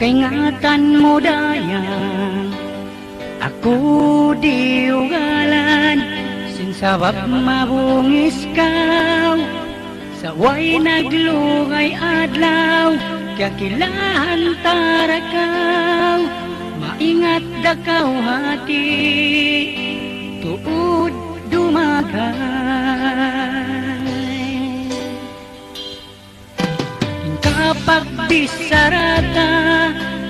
kaingatan mo dayang aku diugalan sinsabab mabungis kau saway naglugay adlaw kakilahan tarakaw maingat da kau hati tuod dumagay kapag bisarata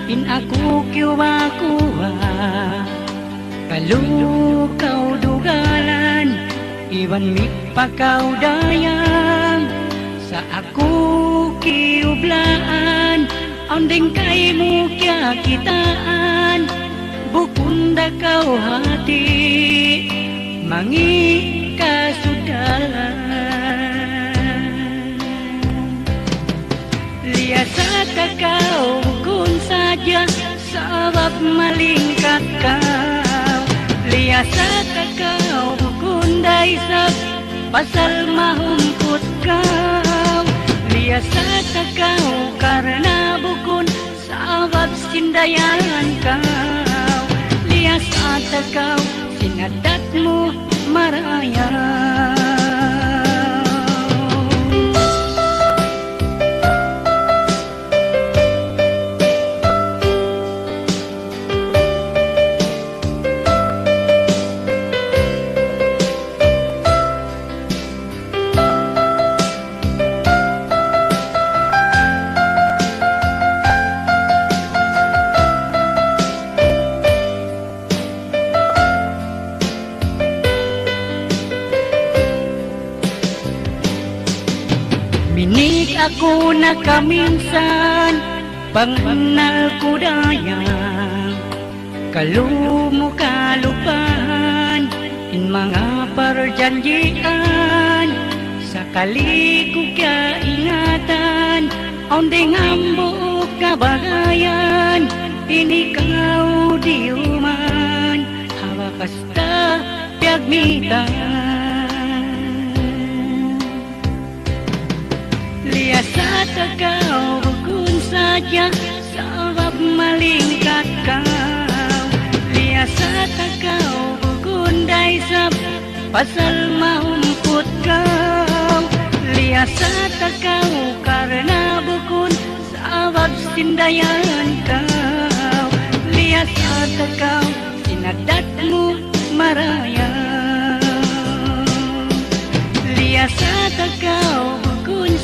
in aku kiwa-kuwa kalukaw dugalan iwan mipakaw dayang sa aku kiublaan ondeng kay mo kya kitaan bukunda kau hati mangi kasudalan liasa kau kun saja sabab malingkat kau liasa kau kun daisap pasal mahumput kau liasa kau karena bukun sabab sindayan kau liasa kau sinadatmu maraya minik aku nakaminsan pangnal ko dayang kalumo kalupahan in mga perjanjian sakali ko kya ingatan ondeng ambok kabagayan inikaw diuman hawakasta piagmitan liasa kau bukun saja sabab malingkat kau liasa kau bukun daisap pasal mahumput kau liasa kau karena bukun sabab sindayan kau liasa kau sinadatmu maraya liasa kau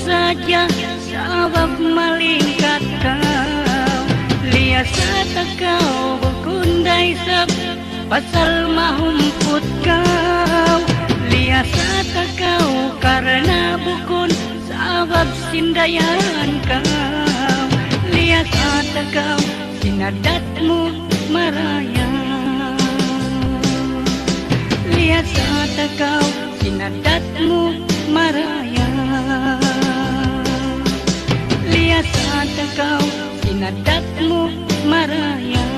saja sabab malingkat kau liasa kau bukun daisap pasal mahumput kau liasa kau karena bukun sabab sindayan kau liasa kau sinadatmu maraya liasa kau sinadatmu maraya liasa kau sinadatmu maraya